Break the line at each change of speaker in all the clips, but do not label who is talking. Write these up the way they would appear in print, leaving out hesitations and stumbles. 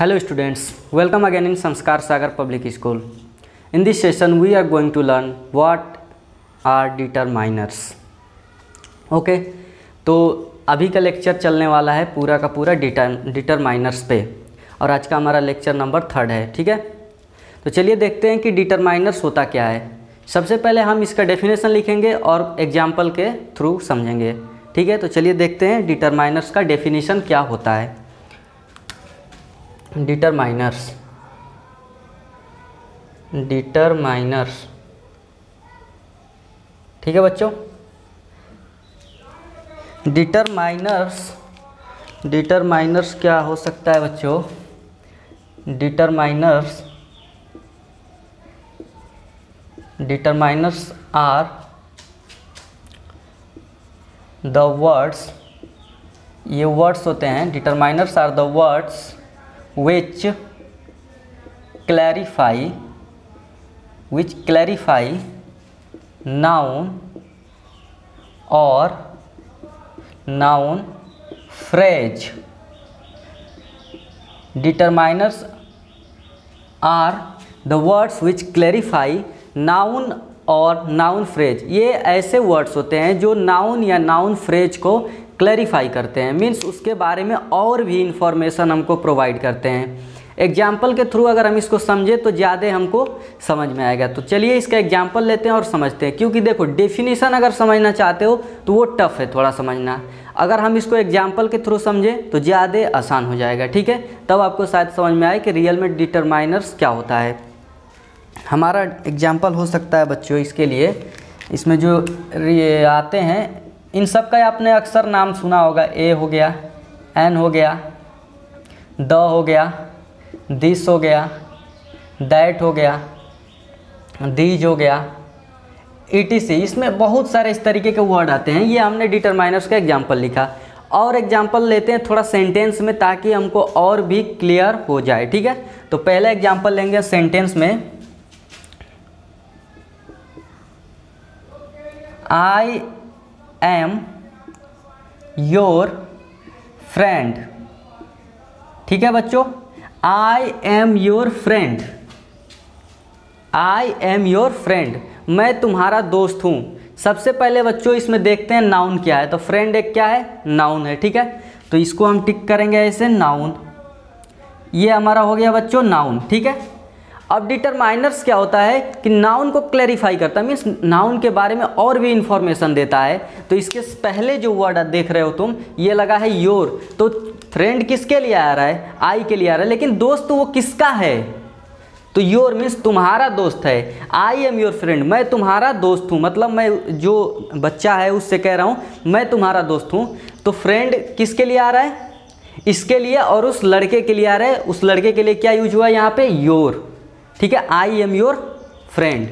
Hello students, welcome again in Sanskar Sagar Public School. In this session we are going to learn what are determiners. Okay तो अभी का lecture चलने वाला है पूरा का पूरा डिटरमाइनर्स पे और आज का हमारा लेक्चर नंबर 3 है। ठीक है, तो चलिए देखते हैं कि डिटरमाइनर्स होता क्या है। सबसे पहले हम इसका डेफिनेशन लिखेंगे और एग्जाम्पल के थ्रू समझेंगे। ठीक है, तो चलिए देखते हैं डिटरमाइनर्स का डेफिनेशन क्या होता है। डिटरमाइनर्स ठीक है बच्चों, डिटरमाइनर्स क्या हो सकता है बच्चों। डिटरमाइनर्स आर द वर्ड्स, ये वर्ड्स होते हैं। Determiners are the words which clarify noun or noun phrase. Determiners are the words which clarify noun और noun phrase। ये ऐसे वर्ड्स होते हैं जो नाउन या नाउन फ्रेज को क्लैरिफाई करते हैं, मीन्स उसके बारे में और भी इंफॉर्मेशन हमको प्रोवाइड करते हैं। एग्जाम्पल के थ्रू अगर हम इसको समझें तो ज़्यादा हमको समझ में आएगा। तो चलिए इसका एग्जाम्पल लेते हैं और समझते हैं, क्योंकि देखो डेफिनेशन अगर समझना चाहते हो तो वो टफ है थोड़ा समझना। अगर हम इसको एग्जाम्पल के थ्रू समझें तो ज़्यादा आसान हो जाएगा। ठीक है, तब आपको शायद समझ में आए कि रियल में डिटरमाइनर्स क्या होता है। हमारा एग्जाम्पल हो सकता है बच्चों इसके लिए, इसमें जो आते हैं इन सब का आपने अक्सर नाम सुना होगा। ए हो गया, एन हो गया, द हो गया, दिस हो गया, दैट हो गया, दीज हो गया, etc। इसमें बहुत सारे इस तरीके के वर्ड आते हैं। ये हमने डिटरमाइनर्स का एग्जाम्पल लिखा। और एग्जाम्पल लेते हैं थोड़ा सेंटेंस में ताकि हमको और भी क्लियर हो जाए। ठीक है, तो पहला एग्जाम्पल लेंगे सेंटेंस में। I am your friend. ठीक है बच्चों, I am your friend, I am your friend, मैं तुम्हारा दोस्त हूँ। सबसे पहले बच्चों इसमें देखते हैं नाउन क्या है। तो फ्रेंड एक क्या है, नाउन है। ठीक है, तो इसको हम टिक करेंगे ऐसे, नाउन। ये हमारा हो गया बच्चों नाउन। ठीक है, अब डिटरमाइनर्स क्या होता है कि नाउन को क्लैरिफाई करता है, मीन्स नाउन के बारे में और भी इंफॉर्मेशन देता है। तो इसके पहले जो वर्ड देख रहे हो तुम, ये लगा है योर। तो फ्रेंड किसके लिए आ रहा है, आई के लिए आ रहा है, लेकिन दोस्त वो किसका है। तो योर मीन्स तुम्हारा दोस्त है। आई एम योर फ्रेंड, मैं तुम्हारा दोस्त हूँ, मतलब मैं जो बच्चा है उससे कह रहा हूँ मैं तुम्हारा दोस्त हूँ। तो फ्रेंड किसके लिए आ रहा है, इसके लिए, और उस लड़के के लिए आ रहा है। उस लड़के के लिए क्या यूज हुआ यहाँ पे, योर। ठीक है, आई एम योर फ्रेंड।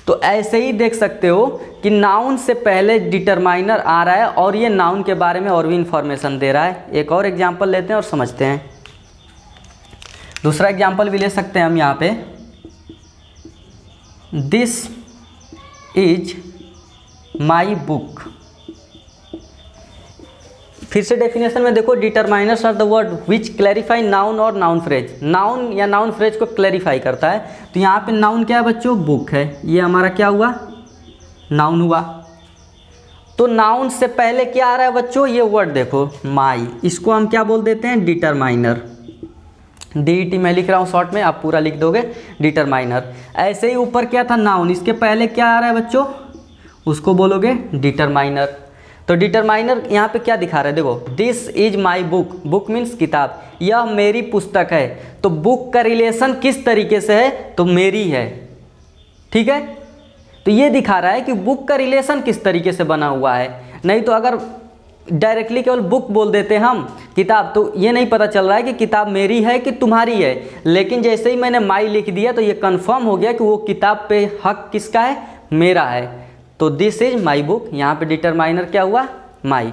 तो ऐसे ही देख सकते हो कि नाउन से पहले डिटरमाइनर आ रहा है और ये नाउन के बारे में और भी इंफॉर्मेशन दे रहा है। एक और एग्जांपल लेते हैं और समझते हैं। दूसरा एग्जांपल भी ले सकते हैं हम यहाँ पे। This is my book. फिर से डेफिनेशन में देखो, determiners are the word which clarify noun और नाउन फ्रेज। नाउन या नाउन फ्रेज को क्लैरिफाई करता है। तो यहाँ पे नाउन क्या है बच्चों, बुक है। ये हमारा क्या हुआ, नाउन हुआ। तो नाउन से पहले क्या आ रहा है बच्चों, ये वर्ड देखो माई, इसको हम क्या बोल देते हैं, डिटरमाइनर। DET मैं लिख रहा हूँ शॉर्ट में, आप पूरा लिख दोगे डिटरमाइनर। ऐसे ही ऊपर क्या था, नाउन, इसके पहले क्या आ रहा है बच्चों, उसको बोलोगे डिटरमाइनर। तो डिटरमाइनर यहाँ पे क्या दिखा रहा है, देखो this is my book. Book means किताब, यह मेरी पुस्तक है। तो बुक का रिलेशन किस तरीके से है, तो मेरी है। ठीक है, तो ये दिखा रहा है कि बुक का रिलेशन किस तरीके से बना हुआ है। नहीं तो अगर डायरेक्टली केवल बुक बोल देते हम, किताब, तो ये नहीं पता चल रहा है कि किताब मेरी है कि तुम्हारी है। लेकिन जैसे ही मैंने माई लिख दिया तो ये कंफर्म हो गया कि वो किताब पे हक किसका है, मेरा है। तो दिस इज माई बुक, यहाँ पे डिटरमाइनर क्या हुआ, माई।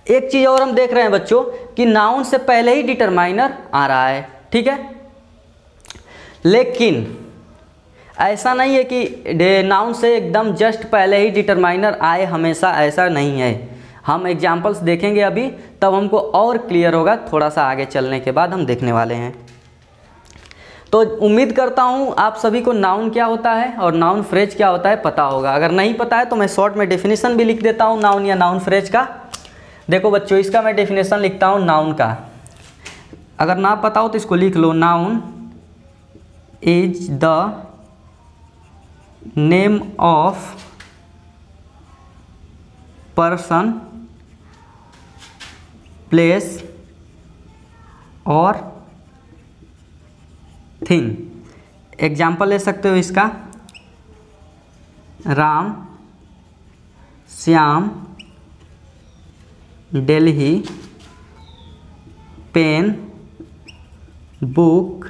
एक चीज़ और हम देख रहे हैं बच्चों कि नाउन से पहले ही डिटरमाइनर आ रहा है। ठीक है, लेकिन ऐसा नहीं है कि नाउन से एकदम जस्ट पहले ही डिटरमाइनर आए हमेशा, ऐसा नहीं है। हम एग्जाम्पल्स देखेंगे अभी, तब हमको और क्लियर होगा, थोड़ा सा आगे चलने के बाद हम देखने वाले हैं। तो उम्मीद करता हूँ आप सभी को नाउन क्या होता है और नाउन फ्रेज क्या होता है पता होगा। अगर नहीं पता है तो मैं शॉर्ट में डेफिनेशन भी लिख देता हूँ नाउन या नाउन फ्रेज का। देखो बच्चों, इसका मैं डेफिनेशन लिखता हूँ नाउन का। अगर ना पता हो तो इसको लिख लो, noun is the name of person, place और थिंग। एग्जाम्पल ले सकते हो इसका, Ram, Shyam, Delhi, pen, book,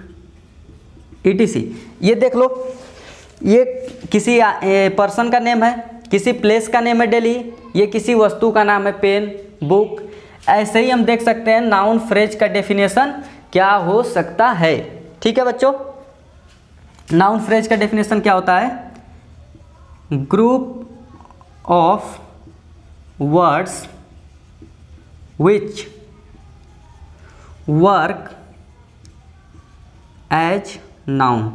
etc। ये देख लो, ये किसी पर्सन का नेम है, किसी प्लेस का नेम है दिल्ली, ये किसी वस्तु का नाम है पेन, बुक। ऐसे ही हम देख सकते हैं नाउन फ्रेज का डेफिनेशन क्या हो सकता है। ठीक है बच्चों, नाउन फ्रेज का डेफिनेशन क्या होता है? Group of words which work as noun.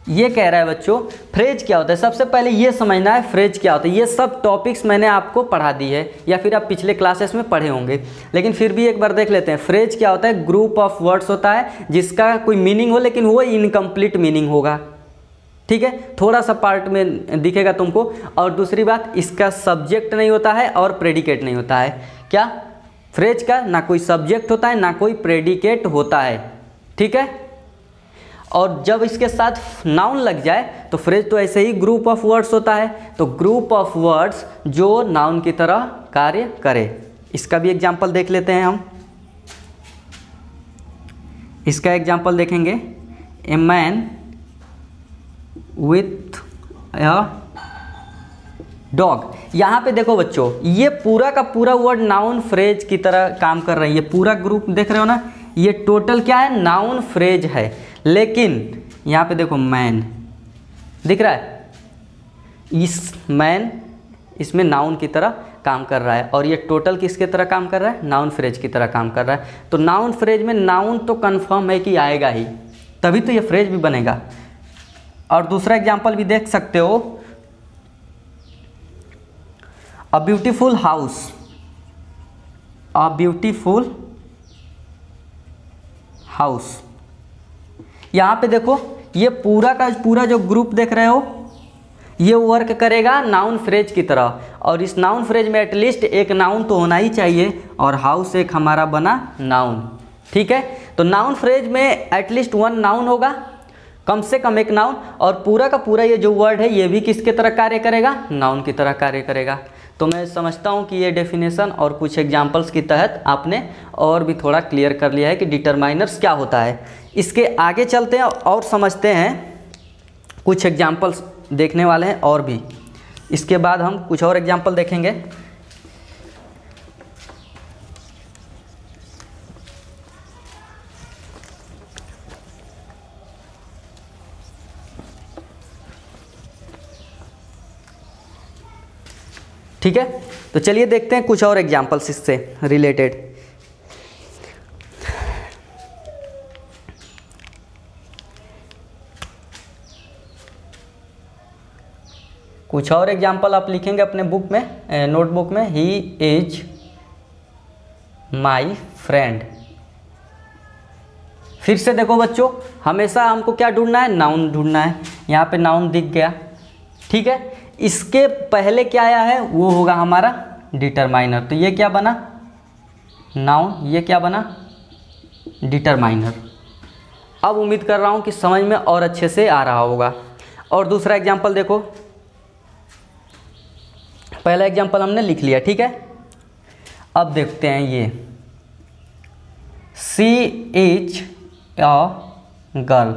ये कह रहा है बच्चों फ्रेज क्या होता है। सबसे पहले ये समझना है फ्रेज क्या होता है। ये सब टॉपिक्स मैंने आपको पढ़ा दी है या फिर आप पिछले क्लासेस में पढ़े होंगे, लेकिन फिर भी एक बार देख लेते हैं। फ्रेज क्या होता है? ग्रुप ऑफ वर्ड्स होता है जिसका कोई मीनिंग हो लेकिन वो इनकम्प्लीट मीनिंग होगा। ठीक है, थोड़ा सा पार्ट में दिखेगा तुमको। और दूसरी बात, इसका सब्जेक्ट नहीं होता है और प्रेडिकेट नहीं होता है। क्या? फ्रेज का ना कोई सब्जेक्ट होता है ना कोई प्रेडिकेट होता है। ठीक है, और जब इसके साथ नाउन लग जाए तो फ्रेज तो ऐसे ही ग्रुप ऑफ वर्ड्स होता है। तो ग्रुप ऑफ वर्ड्स जो नाउन की तरह कार्य करे। इसका भी एग्जाम्पल देख लेते हैं हम। इसका एग्जाम्पल देखेंगे, a man with a dog. यहाँ पे देखो बच्चों, ये पूरा का पूरा वर्ड नाउन फ्रेज की तरह काम कर रही है। पूरा ग्रुप देख रहे हो ना, ये टोटल क्या है? नाउन फ्रेज है। लेकिन यहाँ पे देखो मैन दिख रहा है, इस मैन इसमें नाउन की तरह काम कर रहा है और ये टोटल किसके तरह काम कर रहा है? नाउन फ्रेज की तरह काम कर रहा है। तो नाउन फ्रेज में नाउन तो कंफर्म है कि आएगा ही, तभी तो ये फ्रेज भी बनेगा। और दूसरा एग्जांपल भी देख सकते हो, a beautiful house. A beautiful house, यहाँ पे देखो ये पूरा का पूरा जो ग्रुप देख रहे हो ये वर्क करेगा नाउन फ्रेज की तरह। और इस नाउन फ्रेज में एटलीस्ट एक नाउन तो होना ही चाहिए, और हाउस एक हमारा बना नाउन। ठीक है, तो नाउन फ्रेज में एटलीस्ट वन नाउन होगा, कम से कम एक नाउन, और पूरा का पूरा ये जो वर्ड है ये भी किसके तरह कार्य करेगा? नाउन की तरह कार्य करेगा। तो मैं समझता हूँ कि ये डेफिनेशन और कुछ एग्जाम्पल्स के तहत आपने और भी थोड़ा क्लियर कर लिया है कि डिटरमाइनर्स क्या होता है। इसके आगे चलते हैं और समझते हैं, कुछ एग्जाम्पल्स देखने वाले हैं और भी। इसके बाद हम कुछ और एग्जाम्पल देखेंगे। ठीक है, तो चलिए देखते हैं कुछ और एग्जाम्पल्स इससे रिलेटेड। कुछ और एग्जाम्पल आप लिखेंगे अपने बुक में, नोटबुक में। He is my friend. फिर से देखो बच्चों, हमेशा हमको क्या ढूंढना है? नाउन ढूंढना है। यहाँ पे नाउन दिख गया। ठीक है, इसके पहले क्या आया है वो होगा हमारा डिटरमाइनर। तो ये क्या बना? नाउन। ये क्या बना? डिटरमाइनर। अब उम्मीद कर रहा हूँ कि समझ में और अच्छे से आ रहा होगा। और दूसरा एग्जाम्पल देखो, पहला एग्जाम्पल हमने लिख लिया। ठीक है, अब देखते हैं ये, सी इज अ गर्ल।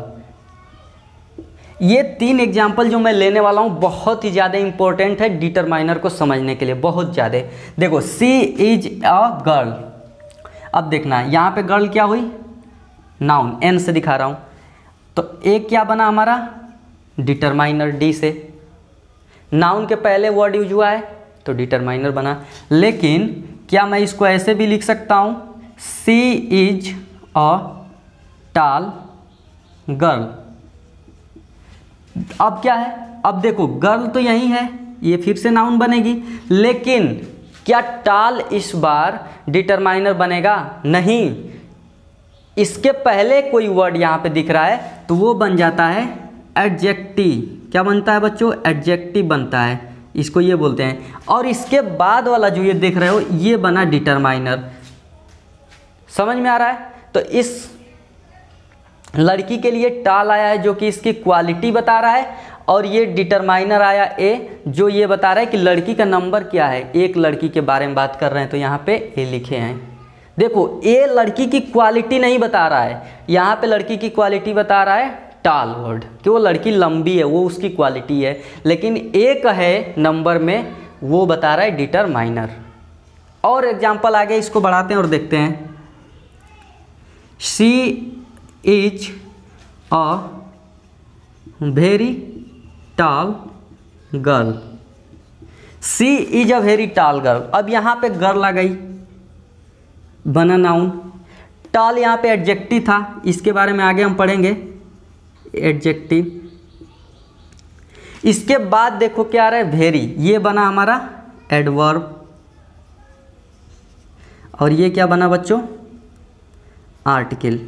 ये तीन एग्जाम्पल जो मैं लेने वाला हूँ बहुत ही ज़्यादा इंपॉर्टेंट है डिटरमाइनर को समझने के लिए, बहुत ज़्यादा। देखो, सी इज अ गर्ल। अब देखना, यहाँ पे गर्ल क्या हुई? नाउन, एन से दिखा रहा हूँ। तो एक क्या बना हमारा? डिटरमाइनर, डी से। नाउन के पहले वर्ड यूज हुआ है तो डिटरमाइनर बना। लेकिन क्या मैं इसको ऐसे भी लिख सकता हूँ, सी इज अ टॉल गर्ल। अब क्या है, अब देखो गर्ल तो यही है, ये फिर से नाउन बनेगी, लेकिन क्या टॉल इस बार डिटरमाइनर बनेगा? नहीं, इसके पहले कोई वर्ड यहाँ पे दिख रहा है तो वो बन जाता है एडजेक्टिव। क्या बनता है बच्चों? एडजेक्टिव बनता है, इसको ये बोलते हैं। और इसके बाद वाला जो ये देख रहे हो ये बना डिटरमाइनर। समझ में आ रहा है? तो इस लड़की के लिए टॉल आया है जो कि इसकी क्वालिटी बता रहा है, और ये डिटरमाइनर आया ए जो ये बता रहा है कि लड़की का नंबर क्या है। एक लड़की के बारे में बात कर रहे हैं तो यहाँ पे ए लिखे हैं। देखो ए लड़की की क्वालिटी नहीं बता रहा है, यहाँ पे लड़की की क्वालिटी बता रहा है टॉल वर्ड, कि वो लड़की लंबी है, वो उसकी क्वालिटी है। लेकिन एक है नंबर में, वो बता रहा है डिटरमाइनर। और एग्जाम्पल आगे इसको बढ़ाते हैं और देखते हैं। She is a very tall girl. She is a very tall girl. अब यहाँ पे गर्ल आ गई, बना नाउन। टॉल यहाँ पे एडजेक्टिव था, इसके बारे में आगे हम पढ़ेंगे, एडजेक्टिव। इसके बाद देखो क्या आ रहा है, वेरी, ये बना हमारा एडवर्ब। और ये क्या बना बच्चों? आर्टिकल।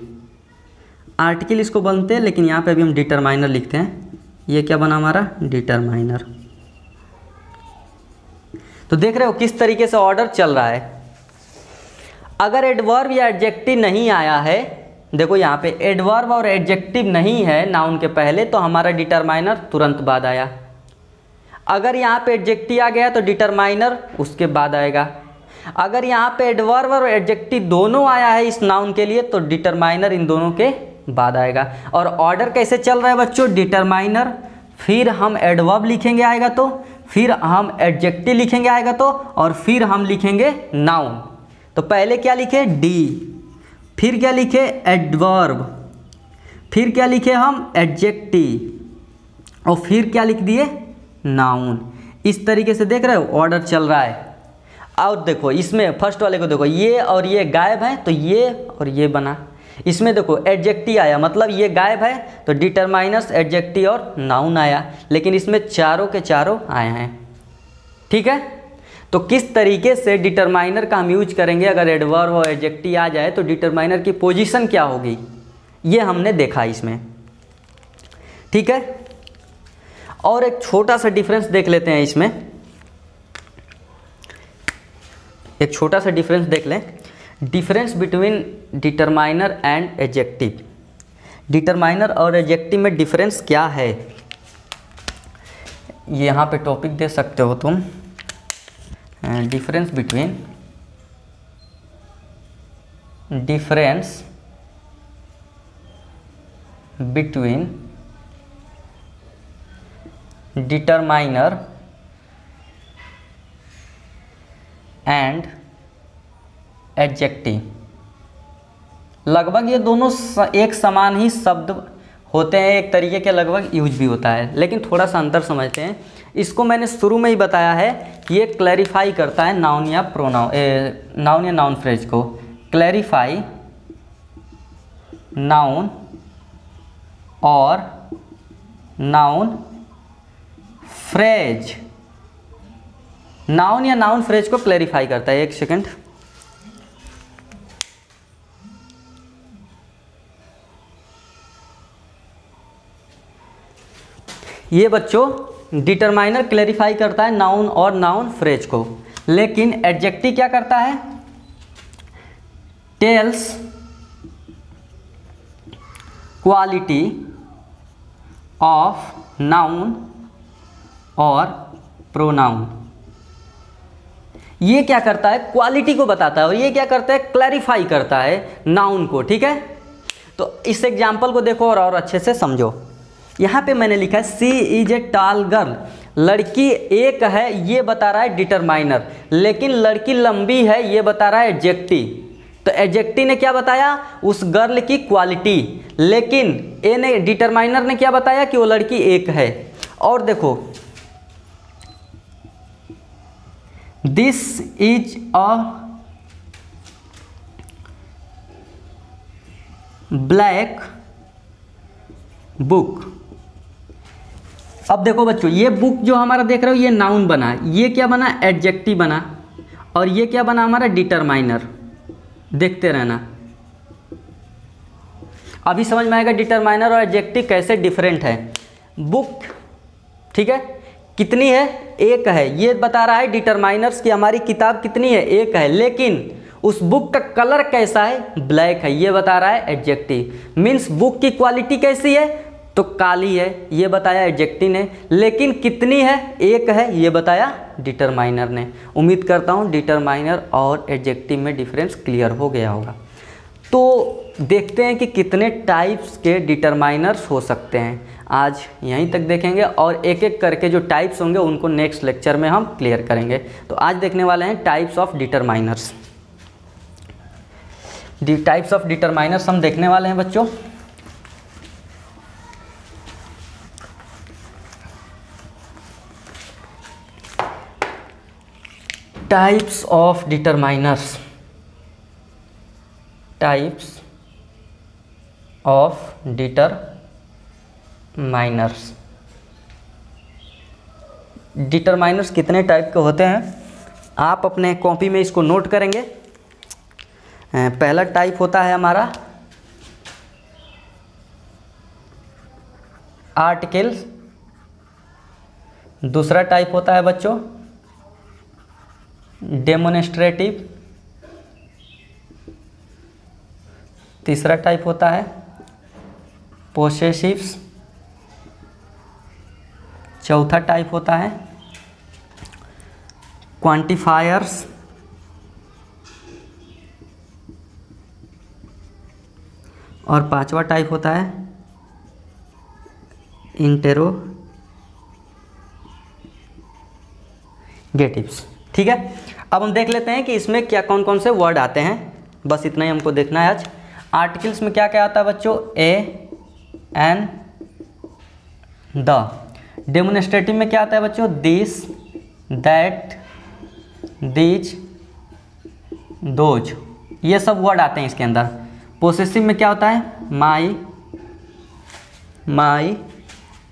आर्टिकल इसको बनते हैं, लेकिन यहाँ पे अभी हम डिटरमाइनर लिखते हैं। ये क्या बना हमारा? डिटरमाइनर। तो देख रहे हो किस तरीके से ऑर्डर चल रहा है। अगर एडवर्ब या एडजेक्टिव नहीं आया है, देखो यहाँ पे एडवर्ब और एडजेक्टिव नहीं है नाउन के पहले, तो हमारा डिटरमाइनर तुरंत बाद आया। अगर यहाँ पे एडजेक्टिव आ गया तो डिटरमाइनर उसके बाद आएगा। अगर यहाँ पे एडवर्ब और एडजेक्टिव दोनों आया है इस नाउन के लिए तो डिटरमाइनर इन दोनों के बाद आएगा। और ऑर्डर कैसे चल रहा है बच्चों? डिटरमाइनर, फिर हम एडवर्ब लिखेंगे आएगा तो, फिर हम एडजेक्टिव लिखेंगे आएगा तो, और फिर हम लिखेंगे नाउन। तो पहले क्या लिखे? डी, फिर क्या लिखे? एडवर्ब, फिर क्या लिखे हम? एडजेक्टिव, और फिर क्या लिख दिए? नाउन। इस तरीके से देख रहे हो ऑर्डर चल रहा है। और देखो इसमें फर्स्ट वाले को देखो, ये और ये गायब है तो ये और ये बना। इसमें देखो एडजेक्टिव आया, मतलब ये गायब है तो डिटरमाइनर्स, एडजेक्टिव और नाउन आया। लेकिन इसमें चारों के चारों आए हैं। ठीक है, तो किस तरीके से डिटरमाइनर का हम यूज करेंगे, अगर एडवर्ब और एडजेक्टिव आ जाए तो डिटरमाइनर की पोजीशन क्या होगी, ये हमने देखा इसमें। ठीक है, और एक छोटा सा डिफरेंस देख लेते हैं इसमें। एक छोटा सा डिफरेंस देख लें, difference between determiner and adjective. Determiner और एडजेक्टिव में डिफरेंस क्या है, यहाँ पे टॉपिक दे सकते हो तुम। Difference between determiner and adjective. लगभग ये दोनों एक समान ही शब्द होते हैं, एक तरीके के लगभग यूज भी होता है, लेकिन थोड़ा सा अंतर समझते हैं। इसको मैंने शुरू में ही बताया है कि ये क्लैरिफाई करता है नाउन या प्रोनाउन, नाउन या नाउन फ्रेज को। क्लैरिफाई नाउन और नाउन फ्रेज, नाउन या नाउन फ्रेज को क्लैरिफाई करता है। एक सेकंड, ये बच्चों डिटरमाइनर क्लैरिफाई करता है नाउन और नाउन फ्रेज को, लेकिन एडजेक्टिव क्या करता है? टेल्स क्वालिटी ऑफ नाउन और प्रोनाउन। ये क्या करता है? क्वालिटी को बताता है, और ये क्या करता है? क्लैरिफाई करता है नाउन को। ठीक है, तो इस एग्जाम्पल को देखो और अच्छे से समझो। यहाँ पे मैंने लिखा है सी इज ए टॉल गर्ल, लड़की एक है ये बता रहा है डिटरमाइनर, लेकिन लड़की लंबी है ये बता रहा है एडजेक्टिव। तो एडजेक्टिव ने क्या बताया? उस गर्ल की क्वालिटी, लेकिन ए ने, डिटरमाइनर ने क्या बताया? कि वो लड़की एक है। और देखो this is a black book. अब देखो बच्चों, ये बुक जो हमारा देख रहे हो ये नाउन बना, ये क्या बना, एडजेक्टिव बना, और ये क्या बना हमारा, डिटरमाइनर। देखते रहना, अभी समझ में आएगा डिटरमाइनर और एडजेक्टिव कैसे डिफरेंट है। बुक, ठीक है, कितनी है, एक है, ये बता रहा है डिटरमाइनर्स की हमारी किताब कितनी है, एक है, लेकिन उस बुक का कलर कैसा है, ब्लैक है, ये बता रहा है एडजेक्टिव। मीन्स बुक की क्वालिटी कैसी है, तो काली है, ये बताया एडजेक्टिव ने, लेकिन कितनी है, एक है, ये बताया डिटरमाइनर ने। उम्मीद करता हूँ डिटरमाइनर और एडजेक्टिव में डिफरेंस क्लियर हो गया होगा। तो देखते हैं कि कितने टाइप्स के डिटरमाइनर्स हो सकते हैं। आज यहीं तक देखेंगे और एक एक करके जो टाइप्स होंगे उनको नेक्स्ट लेक्चर में हम क्लियर करेंगे। तो आज देखने वाले हैं types of determiners. Types of determiners हम देखने वाले हैं बच्चों। Types of determiners, types of determiners. Determiners कितने टाइप के होते हैं, आप अपने कॉपी में इसको नोट करेंगे। पहला टाइप होता है हमारा आर्टिकल्स, दूसरा टाइप होता है बच्चों डेमोन्स्ट्रेटिव, तीसरा टाइप होता है पोसेसिव्स, चौथा टाइप होता है क्वांटिफायर्स, और पांचवा टाइप होता है इंटेरोगेटिव्स। ठीक है, अब हम देख लेते हैं कि इसमें क्या कौन कौन से वर्ड आते हैं, बस इतना ही हमको देखना है आज। आर्टिकल्स में क्या क्या आता है बच्चों, ए, एन, द। डेमोन्स्ट्रेटिव में क्या आता है बच्चों, दिस, दैट, दीज, दोज, ये सब वर्ड आते हैं इसके अंदर। पोसेसिव में क्या होता है, माई, माई,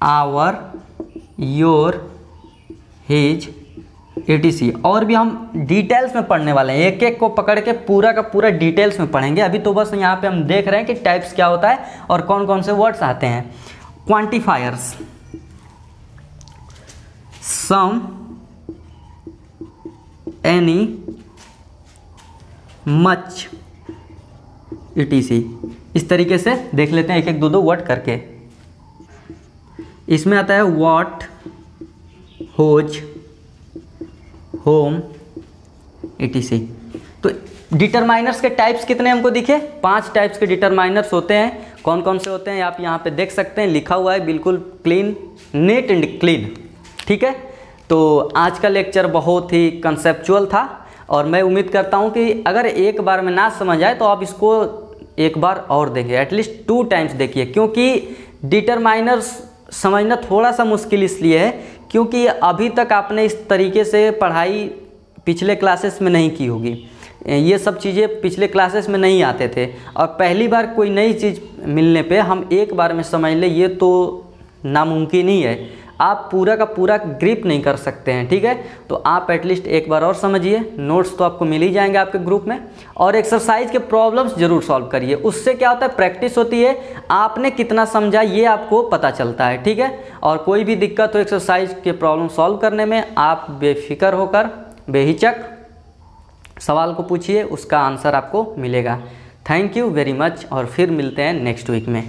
आवर, योर, हिज, etc। और भी हम डिटेल्स में पढ़ने वाले हैं, एक एक को पकड़ के पूरा का पूरा डिटेल्स में पढ़ेंगे। अभी तो बस यहाँ पे हम देख रहे हैं कि टाइप्स क्या होता है और कौन कौन से वर्ड्स आते हैं। क्वांटिफायर्स, सम, एनी, मच, etc। इस तरीके से देख लेते हैं एक एक दो दो वर्ड करके। इसमें आता है व्हाट, होज, होम, etc। तो डिटरमाइनर्स के टाइप्स कितने हमको दिखे, 5 टाइप्स के डिटरमाइनर्स होते हैं। कौन कौन से होते हैं आप यहाँ पे देख सकते हैं, लिखा हुआ है बिल्कुल क्लीन, नीट एंड क्लीन। ठीक है, तो आज का लेक्चर बहुत ही कंसेप्चुअल था और मैं उम्मीद करता हूँ कि अगर एक बार में ना समझ आए तो आप इसको एक बार और देखिए, एटलीस्ट 2 टाइम्स देखिए, क्योंकि डिटरमाइनर्स समझना थोड़ा सा मुश्किल इसलिए है क्योंकि अभी तक आपने इस तरीके से पढ़ाई पिछले क्लासेस में नहीं की होगी। ये सब चीज़ें पिछले क्लासेस में नहीं आते थे और पहली बार कोई नई चीज़ मिलने पे हम एक बार में समझ ले, ये तो नामुमकिन ही है। आप पूरा का पूरा ग्रिप नहीं कर सकते हैं। ठीक है, तो आप एटलीस्ट एक बार और समझिए। नोट्स तो आपको मिल ही जाएंगे आपके ग्रुप में, और एक्सरसाइज के प्रॉब्लम्स जरूर सॉल्व करिए। उससे क्या होता है, प्रैक्टिस होती है, आपने कितना समझा ये आपको पता चलता है। ठीक है, और कोई भी दिक्कत हो एक्सरसाइज के प्रॉब्लम सॉल्व करने में, आप बेफिक्र होकर बेहिचक सवाल को पूछिए, उसका आंसर आपको मिलेगा। थैंक यू वेरी मच और फिर मिलते हैं नेक्स्ट वीक में।